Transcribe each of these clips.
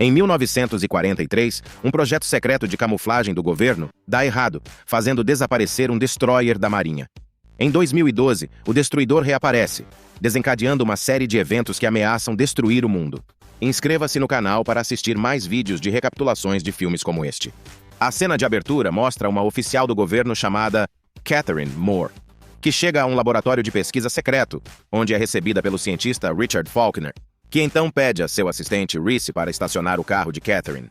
Em 1943, um projeto secreto de camuflagem do governo dá errado, fazendo desaparecer um destroyer da Marinha. Em 2012, o destruidor reaparece, desencadeando uma série de eventos que ameaçam destruir o mundo. Inscreva-se no canal para assistir mais vídeos de recapitulações de filmes como este. A cena de abertura mostra uma oficial do governo chamada Catherine Moore, que chega a um laboratório de pesquisa secreto, onde é recebida pelo cientista Richard Faulkner, que então pede a seu assistente Reese para estacionar o carro de Catherine.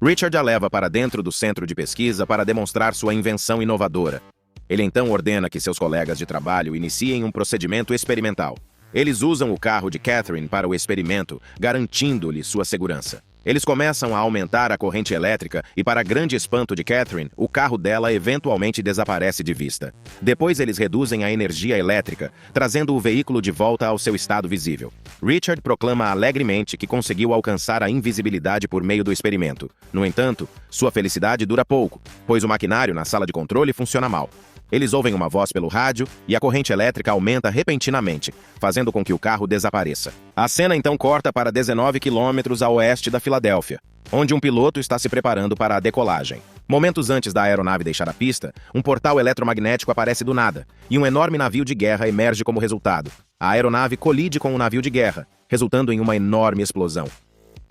Richard a leva para dentro do centro de pesquisa para demonstrar sua invenção inovadora. Ele então ordena que seus colegas de trabalho iniciem um procedimento experimental. Eles usam o carro de Catherine para o experimento, garantindo-lhe sua segurança. Eles começam a aumentar a corrente elétrica e, para grande espanto de Catherine, o carro dela eventualmente desaparece de vista. Depois eles reduzem a energia elétrica, trazendo o veículo de volta ao seu estado visível. Richard proclama alegremente que conseguiu alcançar a invisibilidade por meio do experimento. No entanto, sua felicidade dura pouco, pois o maquinário na sala de controle funciona mal. Eles ouvem uma voz pelo rádio e a corrente elétrica aumenta repentinamente, fazendo com que o carro desapareça. A cena então corta para 19 quilômetros a oeste da Filadélfia, onde um piloto está se preparando para a decolagem. Momentos antes da aeronave deixar a pista, um portal eletromagnético aparece do nada, e um enorme navio de guerra emerge como resultado. A aeronave colide com um navio de guerra, resultando em uma enorme explosão.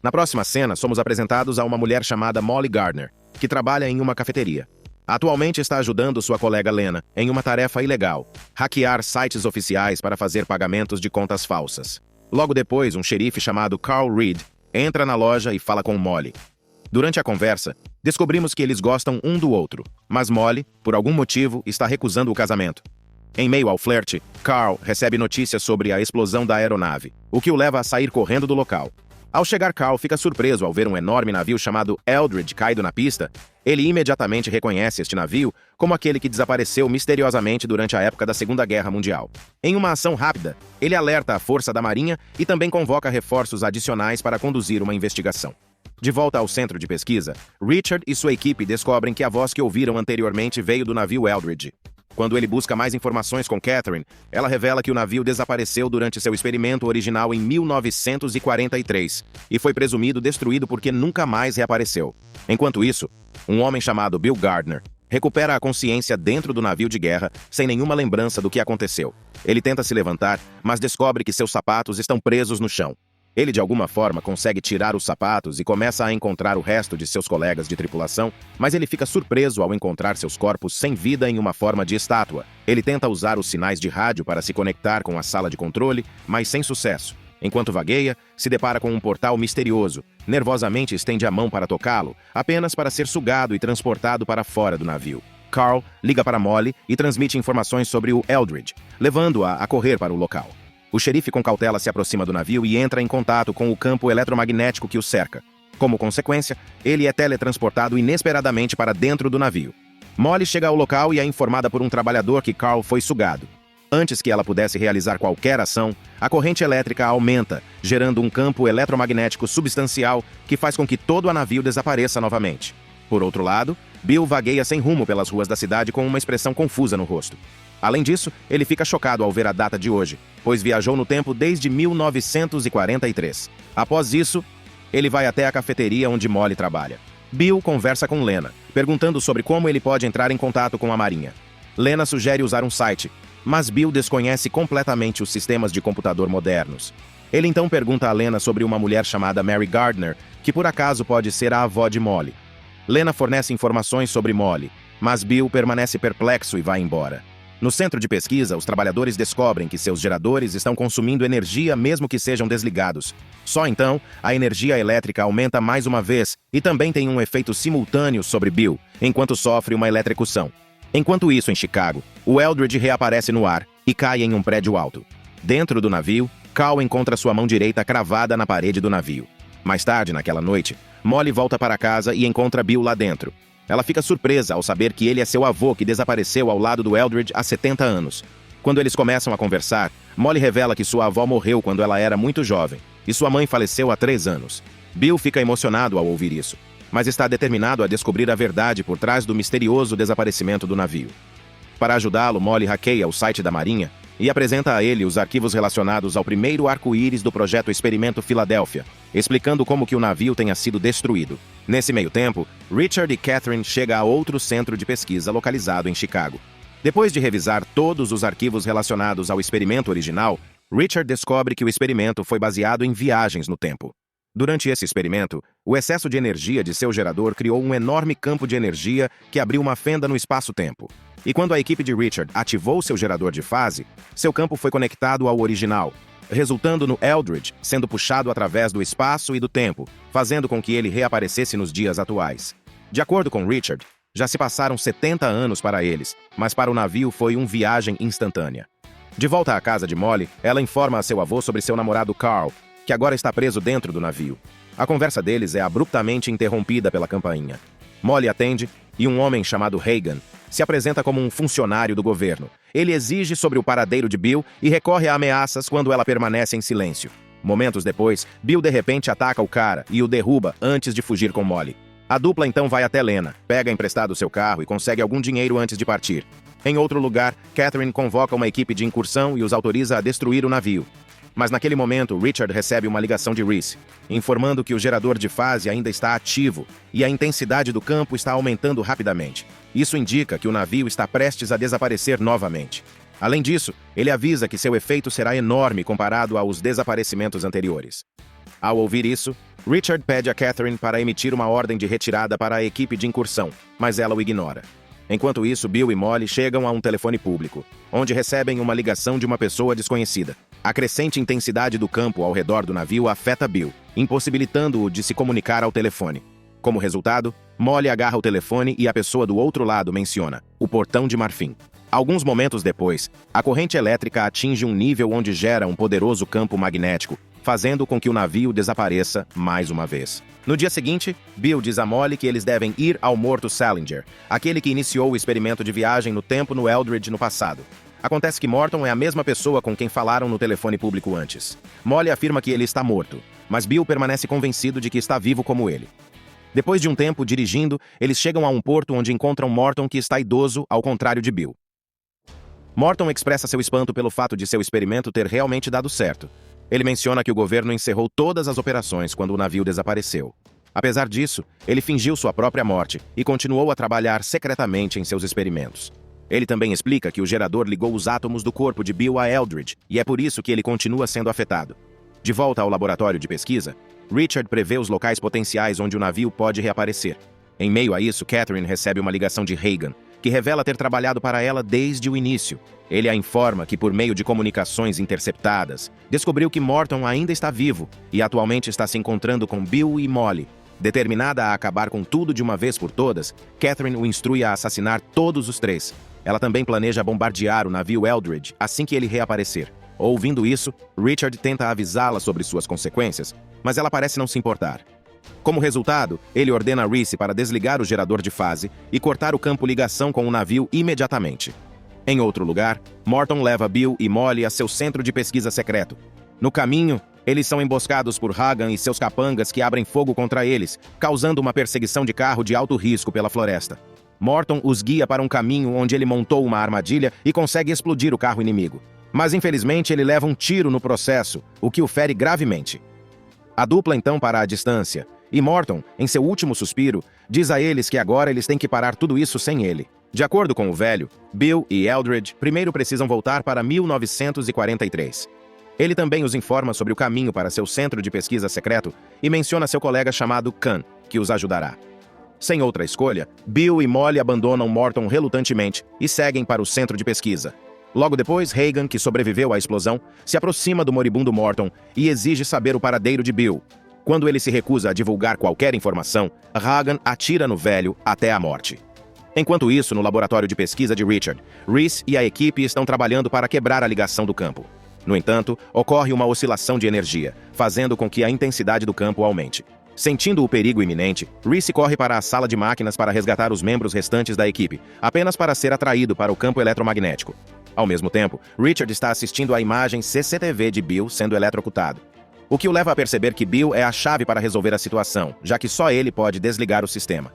Na próxima cena, somos apresentados a uma mulher chamada Molly Gardner, que trabalha em uma cafeteria. Atualmente está ajudando sua colega Lena em uma tarefa ilegal: hackear sites oficiais para fazer pagamentos de contas falsas. Logo depois, um xerife chamado Carl Reed entra na loja e fala com Molly. Durante a conversa, descobrimos que eles gostam um do outro, mas Molly, por algum motivo, está recusando o casamento. Em meio ao flerte, Carl recebe notícias sobre a explosão da aeronave, o que o leva a sair correndo do local. Ao chegar, Carl fica surpreso ao ver um enorme navio chamado Eldridge caído na pista. Ele imediatamente reconhece este navio como aquele que desapareceu misteriosamente durante a época da Segunda Guerra Mundial. Em uma ação rápida, ele alerta a força da Marinha e também convoca reforços adicionais para conduzir uma investigação. De volta ao centro de pesquisa, Richard e sua equipe descobrem que a voz que ouviram anteriormente veio do navio Eldridge. Quando ele busca mais informações com Catherine, ela revela que o navio desapareceu durante seu experimento original em 1943 e foi presumido destruído porque nunca mais reapareceu. Enquanto isso, um homem chamado Bill Gardner recupera a consciência dentro do navio de guerra sem nenhuma lembrança do que aconteceu. Ele tenta se levantar, mas descobre que seus sapatos estão presos no chão. Ele, de alguma forma, consegue tirar os sapatos e começa a encontrar o resto de seus colegas de tripulação, mas ele fica surpreso ao encontrar seus corpos sem vida em uma forma de estátua. Ele tenta usar os sinais de rádio para se conectar com a sala de controle, mas sem sucesso. Enquanto vagueia, se depara com um portal misterioso. Nervosamente estende a mão para tocá-lo, apenas para ser sugado e transportado para fora do navio. Carl liga para Molly e transmite informações sobre o Eldridge, levando-a a correr para o local. O xerife com cautela se aproxima do navio e entra em contato com o campo eletromagnético que o cerca. Como consequência, ele é teletransportado inesperadamente para dentro do navio. Molly chega ao local e é informada por um trabalhador que Carl foi sugado. Antes que ela pudesse realizar qualquer ação, a corrente elétrica aumenta, gerando um campo eletromagnético substancial que faz com que todo o navio desapareça novamente. Por outro lado, Bill vagueia sem rumo pelas ruas da cidade com uma expressão confusa no rosto. Além disso, ele fica chocado ao ver a data de hoje, pois viajou no tempo desde 1943. Após isso, ele vai até a cafeteria onde Molly trabalha. Bill conversa com Lena, perguntando sobre como ele pode entrar em contato com a Marinha. Lena sugere usar um site, mas Bill desconhece completamente os sistemas de computador modernos. Ele então pergunta a Lena sobre uma mulher chamada Mary Gardner, que por acaso pode ser a avó de Molly. Lena fornece informações sobre Molly, mas Bill permanece perplexo e vai embora. No centro de pesquisa, os trabalhadores descobrem que seus geradores estão consumindo energia mesmo que sejam desligados. Só então, a energia elétrica aumenta mais uma vez e também tem um efeito simultâneo sobre Bill, enquanto sofre uma eletrocução. Enquanto isso, em Chicago, o Eldridge reaparece no ar e cai em um prédio alto. Dentro do navio, Carl encontra sua mão direita cravada na parede do navio. Mais tarde, naquela noite, Molly volta para casa e encontra Bill lá dentro. Ela fica surpresa ao saber que ele é seu avô que desapareceu ao lado do Eldridge há 70 anos. Quando eles começam a conversar, Molly revela que sua avó morreu quando ela era muito jovem, e sua mãe faleceu há 3 anos. Bill fica emocionado ao ouvir isso, mas está determinado a descobrir a verdade por trás do misterioso desaparecimento do navio. Para ajudá-lo, Molly hackeia o site da Marinha e apresenta a ele os arquivos relacionados ao primeiro arco-íris do projeto Experimento Filadélfia, explicando como que o navio tenha sido destruído. Nesse meio tempo, Richard e Catherine chegam a outro centro de pesquisa localizado em Chicago. Depois de revisar todos os arquivos relacionados ao experimento original, Richard descobre que o experimento foi baseado em viagens no tempo. Durante esse experimento, o excesso de energia de seu gerador criou um enorme campo de energia que abriu uma fenda no espaço-tempo. E quando a equipe de Richard ativou seu gerador de fase, seu campo foi conectado ao original, resultando no Eldridge sendo puxado através do espaço e do tempo, fazendo com que ele reaparecesse nos dias atuais. De acordo com Richard, já se passaram 70 anos para eles, mas para o navio foi uma viagem instantânea. De volta à casa de Molly, ela informa a seu avô sobre seu namorado Carl, que agora está preso dentro do navio. A conversa deles é abruptamente interrompida pela campainha. Molly atende e um homem chamado Hagan se apresenta como um funcionário do governo. Ele exige sobre o paradeiro de Bill e recorre a ameaças quando ela permanece em silêncio. Momentos depois, Bill de repente ataca o cara e o derruba antes de fugir com Molly. A dupla então vai até Lena, pega emprestado seu carro e consegue algum dinheiro antes de partir. Em outro lugar, Catherine convoca uma equipe de incursão e os autoriza a destruir o navio. Mas naquele momento, Richard recebe uma ligação de Reese, informando que o gerador de fase ainda está ativo e a intensidade do campo está aumentando rapidamente. Isso indica que o navio está prestes a desaparecer novamente. Além disso, ele avisa que seu efeito será enorme comparado aos desaparecimentos anteriores. Ao ouvir isso, Richard pede a Catherine para emitir uma ordem de retirada para a equipe de incursão, mas ela o ignora. Enquanto isso, Bill e Molly chegam a um telefone público, onde recebem uma ligação de uma pessoa desconhecida. A crescente intensidade do campo ao redor do navio afeta Bill, impossibilitando-o de se comunicar ao telefone. Como resultado, Molly agarra o telefone e a pessoa do outro lado menciona o portão de marfim. Alguns momentos depois, a corrente elétrica atinge um nível onde gera um poderoso campo magnético, fazendo com que o navio desapareça mais uma vez. No dia seguinte, Bill diz a Molly que eles devem ir ao morto Salinger, aquele que iniciou o experimento de viagem no tempo no Eldridge no passado. Acontece que Morton é a mesma pessoa com quem falaram no telefone público antes. Molly afirma que ele está morto, mas Bill permanece convencido de que está vivo como ele. Depois de um tempo dirigindo, eles chegam a um porto onde encontram Morton, que está idoso, ao contrário de Bill. Morton expressa seu espanto pelo fato de seu experimento ter realmente dado certo. Ele menciona que o governo encerrou todas as operações quando o navio desapareceu. Apesar disso, ele fingiu sua própria morte e continuou a trabalhar secretamente em seus experimentos. Ele também explica que o gerador ligou os átomos do corpo de Bill a Eldridge, e é por isso que ele continua sendo afetado. De volta ao laboratório de pesquisa, Richard prevê os locais potenciais onde o navio pode reaparecer. Em meio a isso, Catherine recebe uma ligação de Hagan, que revela ter trabalhado para ela desde o início. Ele a informa que, por meio de comunicações interceptadas, descobriu que Morton ainda está vivo e atualmente está se encontrando com Bill e Molly. Determinada a acabar com tudo de uma vez por todas, Catherine o instrui a assassinar todos os três. Ela também planeja bombardear o navio Eldridge assim que ele reaparecer. Ouvindo isso, Richard tenta avisá-la sobre suas consequências, mas ela parece não se importar. Como resultado, ele ordena a Reese para desligar o gerador de fase e cortar o campo ligação com o navio imediatamente. Em outro lugar, Morton leva Bill e Molly a seu centro de pesquisa secreto. No caminho, eles são emboscados por Hagan e seus capangas que abrem fogo contra eles, causando uma perseguição de carro de alto risco pela floresta. Morton os guia para um caminho onde ele montou uma armadilha e consegue explodir o carro inimigo. Mas infelizmente ele leva um tiro no processo, o que o fere gravemente. A dupla então para a distância, e Morton, em seu último suspiro, diz a eles que agora eles têm que parar tudo isso sem ele. De acordo com o velho, Bill e Eldridge primeiro precisam voltar para 1943. Ele também os informa sobre o caminho para seu centro de pesquisa secreto e menciona seu colega chamado Khan, que os ajudará. Sem outra escolha, Bill e Molly abandonam Morton relutantemente e seguem para o centro de pesquisa. Logo depois, Hagan, que sobreviveu à explosão, se aproxima do moribundo Morton e exige saber o paradeiro de Bill. Quando ele se recusa a divulgar qualquer informação, Hagan atira no velho até a morte. Enquanto isso, no laboratório de pesquisa de Richard, Reese e a equipe estão trabalhando para quebrar a ligação do campo. No entanto, ocorre uma oscilação de energia, fazendo com que a intensidade do campo aumente. Sentindo o perigo iminente, Reese corre para a sala de máquinas para resgatar os membros restantes da equipe, apenas para ser atraído para o campo eletromagnético. Ao mesmo tempo, Richard está assistindo à imagem CCTV de Bill sendo eletrocutado, o que o leva a perceber que Bill é a chave para resolver a situação, já que só ele pode desligar o sistema.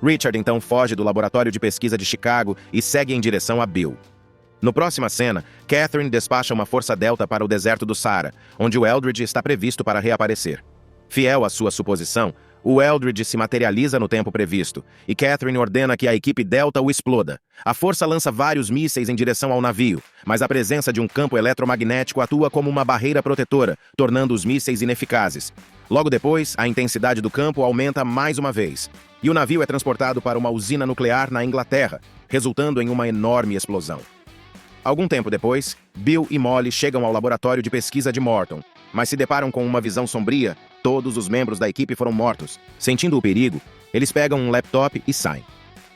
Richard então foge do laboratório de pesquisa de Chicago e segue em direção a Bill. No próxima cena, Catherine despacha uma força Delta para o deserto do Saara, onde o Eldridge está previsto para reaparecer. Fiel à sua suposição, o Eldridge se materializa no tempo previsto, e Catherine ordena que a equipe Delta o exploda. A força lança vários mísseis em direção ao navio, mas a presença de um campo eletromagnético atua como uma barreira protetora, tornando os mísseis ineficazes. Logo depois, a intensidade do campo aumenta mais uma vez, e o navio é transportado para uma usina nuclear na Inglaterra, resultando em uma enorme explosão. Algum tempo depois, Bill e Molly chegam ao laboratório de pesquisa de Morton, mas se deparam com uma visão sombria. Todos os membros da equipe foram mortos. Sentindo o perigo, eles pegam um laptop e saem.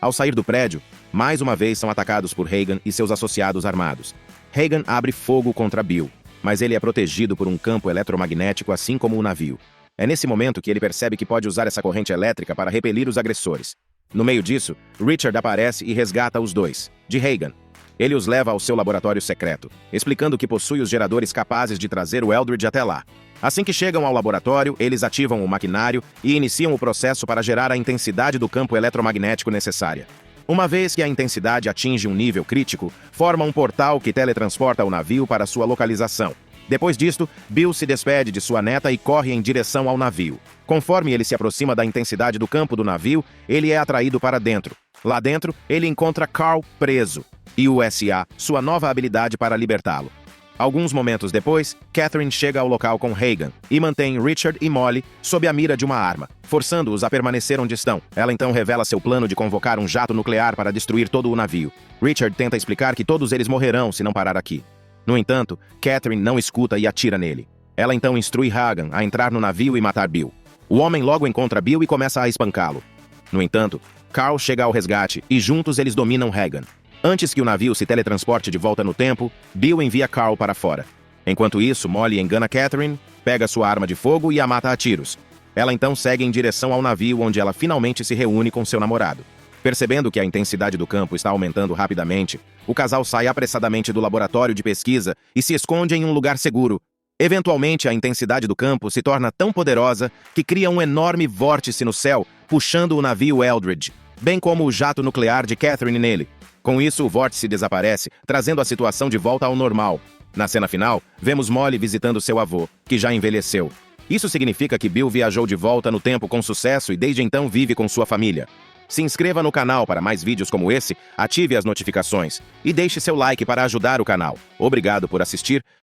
Ao sair do prédio, mais uma vez são atacados por Hagan e seus associados armados. Hagan abre fogo contra Bill, mas ele é protegido por um campo eletromagnético assim como o navio. É nesse momento que ele percebe que pode usar essa corrente elétrica para repelir os agressores. No meio disso, Richard aparece e resgata os dois, de Hagan. Ele os leva ao seu laboratório secreto, explicando que possui os geradores capazes de trazer o Eldridge até lá. Assim que chegam ao laboratório, eles ativam o maquinário e iniciam o processo para gerar a intensidade do campo eletromagnético necessária. Uma vez que a intensidade atinge um nível crítico, forma um portal que teletransporta o navio para sua localização. Depois disto, Bill se despede de sua neta e corre em direção ao navio. Conforme ele se aproxima da intensidade do campo do navio, ele é atraído para dentro. Lá dentro, ele encontra Carl preso, e o SA, sua nova habilidade para libertá-lo. Alguns momentos depois, Catherine chega ao local com Hagan e mantém Richard e Molly sob a mira de uma arma, forçando-os a permanecer onde estão. Ela então revela seu plano de convocar um jato nuclear para destruir todo o navio. Richard tenta explicar que todos eles morrerão se não parar aqui. No entanto, Catherine não escuta e atira nele. Ela então instrui Hagan a entrar no navio e matar Bill. O homem logo encontra Bill e começa a espancá-lo. No entanto, Carl chega ao resgate e juntos eles dominam Hagan. Antes que o navio se teletransporte de volta no tempo, Bill envia Carl para fora. Enquanto isso, Molly engana Catherine, pega sua arma de fogo e a mata a tiros. Ela então segue em direção ao navio, onde ela finalmente se reúne com seu namorado. Percebendo que a intensidade do campo está aumentando rapidamente, o casal sai apressadamente do laboratório de pesquisa e se esconde em um lugar seguro. Eventualmente, a intensidade do campo se torna tão poderosa que cria um enorme vórtice no céu, puxando o navio Eldridge, bem como o jato nuclear de Catherine nele. Com isso, o vórtice desaparece, trazendo a situação de volta ao normal. Na cena final, vemos Molly visitando seu avô, que já envelheceu. Isso significa que Bill viajou de volta no tempo com sucesso e desde então vive com sua família. Se inscreva no canal para mais vídeos como esse, ative as notificações e deixe seu like para ajudar o canal. Obrigado por assistir.